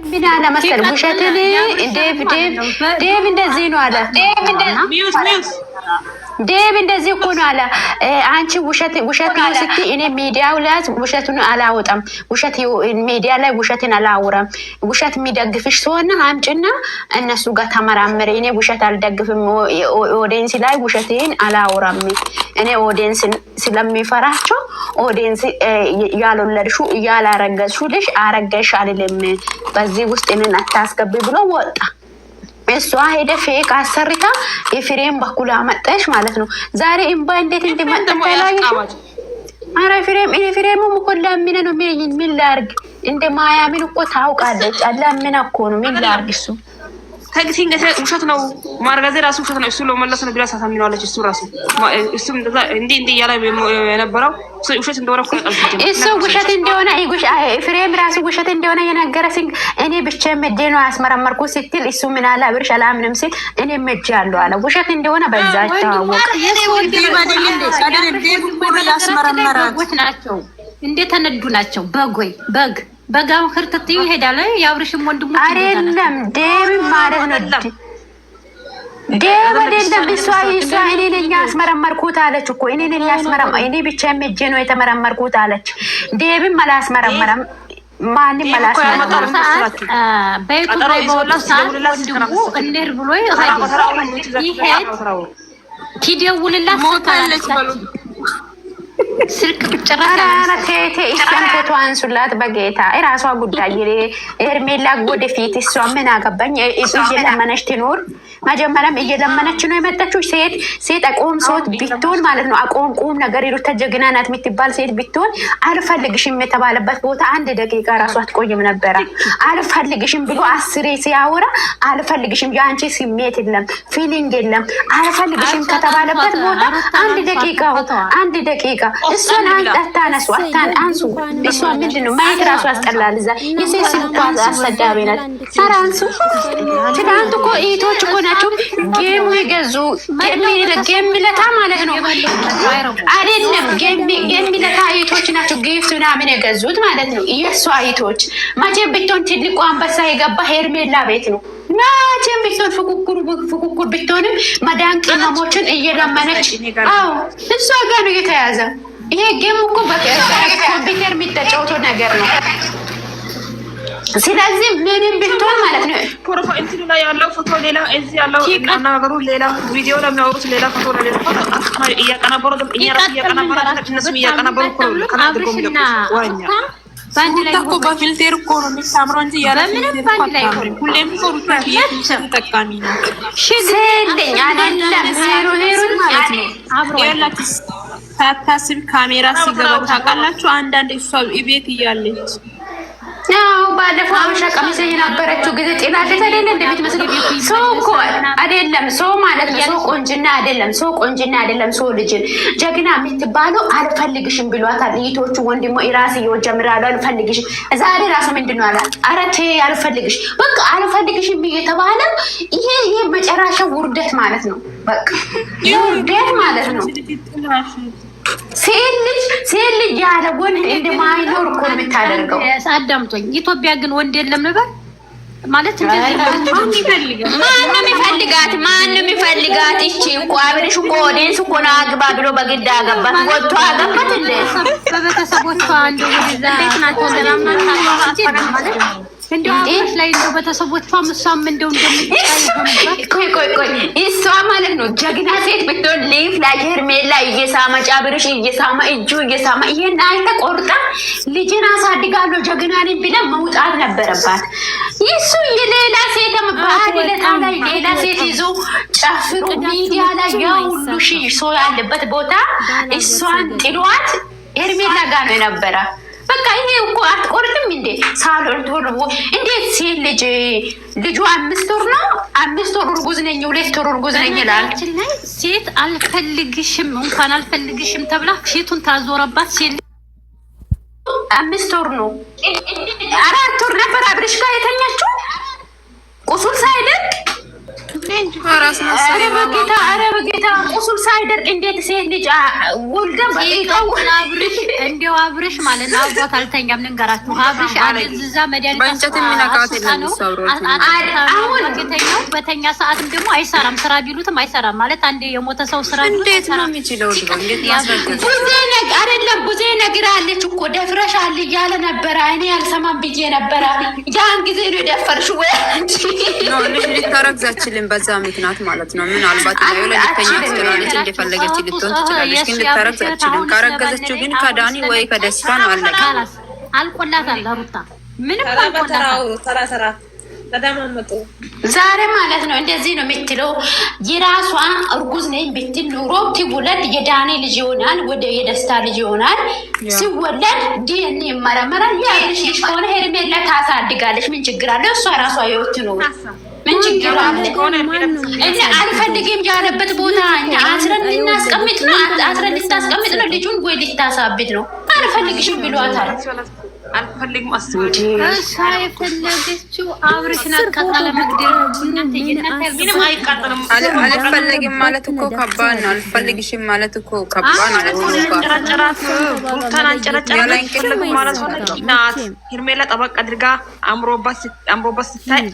ምን አለ መሰል ውሸትን ዴቭ እንደዚህ ነው አለ። ዴቭ እንደዚህ እኮ ነው አለ። አንቺ ውሸት ነው ስትይ እኔ ሚዲያው ላይ ውሸቱን አላወጣም። ውሸት ሚዲያ ላይ ውሸትን አላወራም። ውሸት የሚደግፍሽ ሰውና አምጪና እነሱ ጋር ተመራመረ። እኔ ውሸት አልደግፍም። ኦዲየንስ ላይ ውሸቴን አላወራም። እኔ ኦዲየንስ ስለሚፈራቸው ኦዲየንስ ያልወለድሹ ያላረገዝሹ ልጅ አረገሽ አይደለም በዚህ ውስጥ እኔን አታስገቢ ብሎ ወጣ። እሷ ሄደ ፌክ አሰርታ የፍሬም በኩል አመጣሽ ማለት ነው። ዛሬ እምባ እንዴት እንደመጣ ታላላችሁ። አረ ፍሬም ሙኮላ ምን ነው ምን ላርግ እንደ ማያምን እኮ ታውቃለች። አላምን እኮ ነው ምን ላርግ እሱ ታግሲንግ ውሸት ነው ማርጋዜ ራሱ ውሸት ነው። እሱ ለመለስ ነው ብላ ሳታምነዋለች። እሱ ራሱ እሱም እንደዛ እንዴ ያለ የነበረው ውሸት እንደሆነ እኮ ያውቃል። እሱ ውሸት እንደሆነ ፍሬም ራሱ ውሸት እንደሆነ የነገረኝ እኔ ብቻ መዴ ነው አስመረመርኩ ስትል እሱ ምን አለ አብርሽ አላምንም ሲል እኔ መጄ ያለው አለ ውሸት እንደሆነ በዛ ታወቀ። ናቸው እንዴት ተነዱ ናቸው በግ በጋው ክርተት ይሄዳል። ያብርሽም ወንድሙ አይደለም ዴብ ማለት ነው። ዴብ አይደለም እሷ እኔ ነኝ አስመረመርኩት አለች እኮ እኔ ነኝ እኔ ብቻ መጄ ነው የተመረመርኩት አለች። ዴብም አላስመረመረም ማንም አላስመረመረም። በይቱ ላይ በወጣ ወንድሙ እንር ብሎ ይሄድ ትደውልላት ሞታለች በሉ ስልክ ብቻ ቴቴ ኢስላምቶ አንሱላት በጌታ የራሷ ጉዳይ ኤርሜላ ወደፊት እሷ ምን አገባኝ። እየለመነች ትኖር። መጀመሪያም እየለመነች ነው የመጣችው። ሴት አቆም ሶት ቢትሆን ማለት ነው አቆም ነገር ይሩት ተጀግና ናት የምትባል ሴት ቢትሆን አልፈልግሽም የተባለበት ቦታ አንድ ደቂቃ ራሷ አትቆይም ነበረ። አልፈልግሽም ብሎ አስሬ ሲያወራ አልፈልግሽም የአንቺ ስሜት የለም ፊሊንግ የለም አልፈልግሽም ከተባለበት ቦታ አንድ ደቂቃ እሷን አታነሱ አንሱ። እሷ ምንድነው ማየት ራሱ ያስጠላል። እዛ የሴት ስልኳ አሰዳቢ ናት። ኧረ አንሱ። ትናንት እኮ ኢቶች እኮ ናቸው ጌም የገዙ ጌም ሚለታ ማለት ነው አይደለም። ጌም ሚለታ ኢቶች ናቸው ጊፍት ምናምን የገዙት ማለት ነው። የእሷ ኢቶች መቼም ብትሆን ትልቁ አንበሳ የገባ ሄርሜላ ቤት ነው። መቼም ብትሆን ፉኩኩር ብትሆንም መዳን ቅመሞችን እየለመነች እሷ ጋር ነው የተያዘ። ይሄ ጌም እኮ በኮምፒውተር የሚተጫወተው ነገር ነው። ስለዚህ ምንም ብትሆን ማለት ነው ፕሮፋይል ላይ ያለው ፎቶ ሌላ እዚህ ያለው እናናገሩ ሌላ ቪዲዮ ላይ የሚያወሩት ሌላ ፎቶ ሌላ ፎቶ እያቀናበሩ እነሱም እያቀናበሩ ከናድርጎ ወረኛ ባንድ ላይ እኮ በፊልተር እኮ ነው የሚሳምረው እንጂ ያለ ባንድ ላይ ሁሌም ፎቶ ተጠቃሚ ነው። ስለኛ አይደለም ሄሮ ማለት ነው አብሮ ያላችሁ ታታስብ ካሜራ ሲገባ ታውቃላችሁ። አንዳንድ እሷ ቤት እያለች ያው ባለፈው አበሻ ቀሚስ የነበረችው ጊዜ ጤናለት አይደለ እንደቤት መስሎ ሰው እኮ አይደለም ሰው ማለት ነው። ሰው ቆንጅና አይደለም ሰው ልጅን ጀግና የምትባለው አልፈልግሽም ብሏታል። ይቶቹ ወንድሞ ኢራስ ይወጀምራሉ አልፈልግሽም። ዛሬ ራሱ ምንድነው አለ አረቴ አልፈልግሽ በቃ አልፈልግሽም እየተባለ ይሄ መጨረሻ ውርደት ማለት ነው። በቃ ውርደት ማለት ነው። ሴት ልጅ ያለ ወንድ እንደማይኖር እኮ የምታደርገው። አዳምጦኝ ኢትዮጵያ ግን ወንድ የለም ነበር ማለት እንደዚህ ማንም ይፈልጋት እቺ እኮ አብረሽ እኮ ኦዲየንስ እኮ ነው አግባ ብሎ በግድ አገባት ወጥቶ አገባት እንደ በቤተሰቦቿ አንዱ ወደዛ ናቸው ለማምናት እንደው አብረሽ ላይ እንደው በተሰቦቿ ምሳም እንደው ቆይ እሷ ማለት ነው ጀግና ሴት ብትሆን ሊፍ ላይ ሄርሜላ እየሳማ ጫብርሽ እየሳማ እጁ እየሳማ ይሄን አይተ ቆርጣ ልጅን አሳድጋለሁ ጀግና ነኝ ብላ መውጣት ነበረባት። እሱ የሌላ ሴት ባህል ለታላይ ሌላ ሴት ይዞ ጨፍሩ ሚዲያ ላይ ያው ሁሉ ሰው ያለበት ቦታ እሷን ጥሏት ሄርሜላ ጋር ነው የነበረ። በቃ ይሄ እኮ አትቆርጥም እንዴ ሳሎን ተወርቦ እንዴት ሴት ልጁ 5 ወር ነው 5 ወር እርጉዝ ነኝ 2 ወር እርጉዝ ነኝ ይላል። ሴት አልፈልግሽም እንኳን አልፈልግሽም ተብላ ሴቱን ታዞረባት። ሴት 5 ወር ነው 4 ወር ነበር አብርሽ ጋር የተኛችው ቁሱል ሳይደቅ ኧረ በጌታ ቁስል ሳይደርቅ እንዴት ሴት ልጅ ወልዳ እንደው አብርሽ ማለት ነው አብሯት አልተኛም። ልንገራችሁ አብርሽ አለዝዛ መድኃኒት በእንጨት የሚነካት አሁን በተኛ ሰዓትም ደግሞ አይሰራም። ስራ ቢሉትም አይሰራም ማለት አንዴ የሞተ ሰው ስራ እንዴት ነው የሚችለው? አይደለም ብዙ ነገር አለች እኮ ደፍረሻል እያለ ነበረ። እኔ አልሰማም ብዬ ነበረ። ያን ጊዜ ነው የደፈርሽው ወይ ነው ልታረግዝ አትችልም። በዛ ምክንያት ማለት ነው። ምናልባት ነው ለልተኛ ትችላለች፣ እንደፈለገች ልትሆን ትችላለች፣ ግን ልታረግዝ አትችልም። ካረገዘችው ግን ከዳኒ ወይ ከደስታ ነው አለ አልቆላታል። ሩታ ምንም አልቆላታል። ተደማመጡ ዛሬ ማለት ነው። እንደዚህ ነው የምትለው። የራሷ እርጉዝ ነኝ ብትል ኑሮ ትውለድ የዳኒ ልጅ ይሆናል፣ ወደ የደስታ ልጅ ይሆናል። ሲወለድ ዲኤንኤ ይመረመራል። ያልሽ ልጅ ከሆነ ሄርሜላ ታሳድጋለች። ምን ችግር አለ? እሷ ራሷ ህይወት ነው። ምን ችግር አለ? እኔ አልፈልግም ያለበት ቦታ እኛ አስረን ልናስቀምጥ ነው። አስረን ልታስቀምጥ ነው ልጁን ወይ ልታሳብድ ነው? አልፈልግሽም ብሏታል። አልፈልግም አስቡት። እሷ የፈለገችው አብርሽን አቃጠለ መግደል። ምንም አይቃጠልም። አልፈልግም ማለት እኮ ከባድ ነው። አልፈልግሽም ማለት እኮ ከባድ ነው። ጨረጨራት ማለት ናት። ሄርሜላ ጠበቅ አድርጋ አምሮባት ስታይ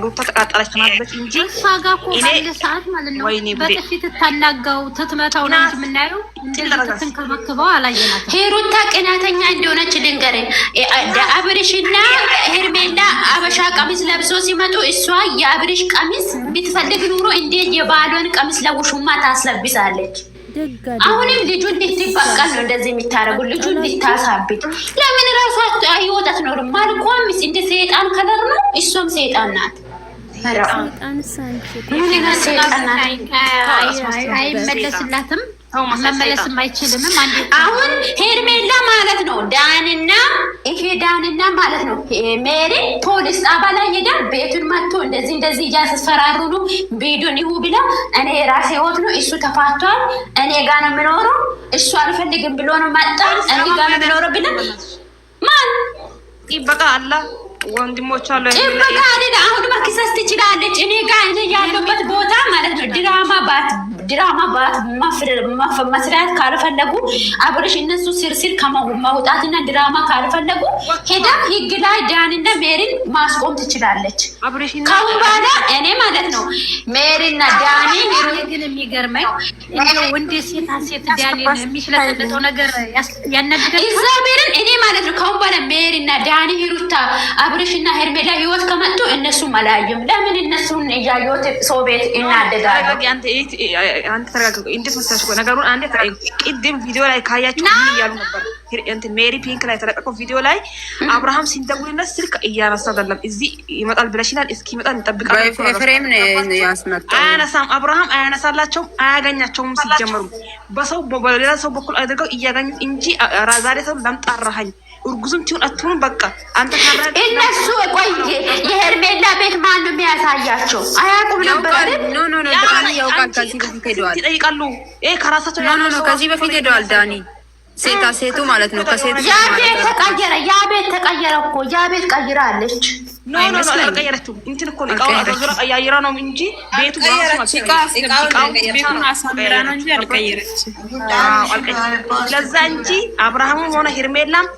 ሩታ ተቃጠለች ትናለች እንጂ እሷ ጋር እኮ ባለ ሰዓት ማለት ነው በጥፊት ታናጋው ተትመታው ነው የምናየው። እንደዚህ ተንከባከበው አላየናትም። ሄሩታ ቅናተኛ እንደሆነች ልንገርህ። አብርሽና ሄርሜላ አበሻ ቀሚስ ለብሶ ሲመጡ እሷ የአብርሽ ቀሚስ ብትፈልግ ኑሮ እንዴት የባሏን ቀሚስ ለውሹማ ታስለብሳለች? አሁንም ልጁ እንድትበቀል ነው እንደዚህ የሚታረጉ። ልጁ እንድታሳብድ ለምን ራሷ ህይወት አትኖርም? ማልቋም እንደ ሰይጣን ከለር ነው። እሷም ሰይጣን ናት። አይመለስላትም፣ መመለስም አይችልም። አሁን ሄርሜላ ማለት ነው ዳንና ማለት ነው ሜሪ ፖሊስ ጣቢያ ላይ ሄዳ ቤቱን መጥቶ እንደዚህ እያስፈራሩ ነው። ቪዲዮን ይሁ ብላ እኔ የራሴ ህይወት ነው እሱ ተፋቷል፣ እኔ ጋር ነው የምኖረው፣ እሱ አልፈልግም ብሎ ነው መጣ፣ እኔ ጋር ነው የምኖረው ብላ ማን ይበቃ አላ ወንድሞች አለ ይበቃ አይደል? አሁን መክሰስ ትችላለች። እኔ ጋር ያለበት ቦታ ማለት ነው ድራማ መስራት ካልፈለጉ አብርሽ እነሱ ስር ከመውጣትና ድራማ ካልፈለጉ ሄዳ ህግ ላይ ዳንና ሜሪን ማስቆም ትችላለች። ካሁን በኋላ እኔ ማለት ነው ሜሪና ዳኒ ግን የሚገርመኝ እንደው ወንድ ሴት ዳኒ የሚሽለጠጠው ነገር ያነድገኝ እግዚአብሔርን እኔ ማለት ነው ካሁን በኋላ ሜሪና ዳኒ ሂሩታ አብርሽና ሄርሜላ ህይወት ከመጡ እነሱ አላየም። ለምን እነሱን እያዩት ሰው ቤት እናደዳሉ? አንተ ተረጋጋ። እንዴት መሰለሽ ነገሩን አንዴ ቅድም ቪዲዮ ላይ ካያችሁ ምን እያሉ ነበር? ሜሪ ፒንክ ላይ ተለቀቀው ቪዲዮ ላይ አብርሃም ሲንደውልለት ስልክ እያነሳ አይደለም። እዚህ ይመጣል ብለሽናል፣ እስኪ ይመጣል እንጠብቃለን። ፍሬም ነው ያስመጣው። አያነሳም። አብርሃም አያነሳላቸውም፣ አያገኛቸውም። ሲጀመሩ በሌላ ሰው በኩል አድርገው እያገኙት እንጂ ዛሬ ሰው ለምጣራኸኝ እርጉዝም ትሁን አትሁን በቃ አንተ ካራድ እነሱ ቆይ የሄርሜላ ቤት ማን ነው የሚያሳያቸው? አያውቁም ነበር አይደል? ኖ ዳኒ ያውቃል። ከዚህ በፊት ሄደዋል። ይጠይቃሉ። ከራሳቸው ኖ ከዚህ በፊት ሄደዋል ዳኒ ሴቱ ማለት ነው። ከሴቱ ያ ቤት ተቀየረ እኮ ያ ቤት ቀይራለች። ኖ አልቀየረችውም። እንትን እኮ ነው ቀያይራ ነው እንጂ ቤቱ ቤቱን አሳምራ ነው እንጂ አልቀየረችም። ለዛ እንጂ አብርሃምም ሆነ ሄርሜላም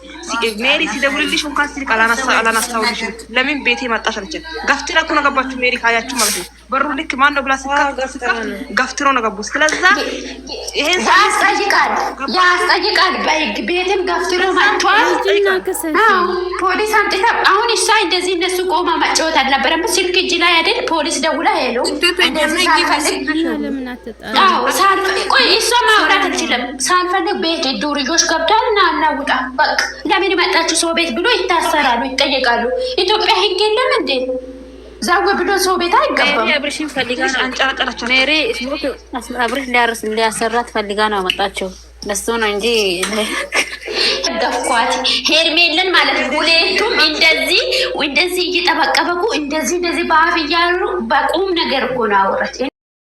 ሜሪ ሲደውልልሽ እንኳን ስልክ አላነሳሁልሽም። ለምን ቤቴ መጣሽ አለች። ገፍትራ እኮ ነው ገባችሁ ሜሪ ካያችሁ ማለት ነው። በሩ ልክ ማን ነው ብላ ገፍትሮ ነው ገቡ። ስለዛ ይሄን ያስጠይቃል። በህግ ቤትም ገፍትሮ መጥቷል። ፖሊስ አምጥታ አሁን እሷ እንደዚህ እነሱ ቆማ መጫወት አልነበረም። ስልክ እጅ ላይ አይደል? ፖሊስ ደውላ ሄሎ ቆይ እሷ ማውራት አልችልም ሳልፈልግ ቤት ዱርዮች ገብቷል እና አናውጣ በቃ ለምን መጣችሁ ሰው ቤት ብሎ ይታሰራሉ፣ ይጠየቃሉ። ኢትዮጵያ ህግ የለም እንዴ? ዛው ብሎ ሰው ቤት አይገባም። አብርሽን ፈልጋ ነው አንጨረጨረቻቸው። ሜሪ አብርሽ ሊያሰራት ፈልጋ ነው አመጣቸው። ለሱ ነው እንጂ ገፏት ሄርሜልን ማለት ነው። ሁለቱም እንደዚህ እየጠበቀበቁ እንደዚህ በአፍ እያሉ በቁም ነገር እኮ ነው አወራች።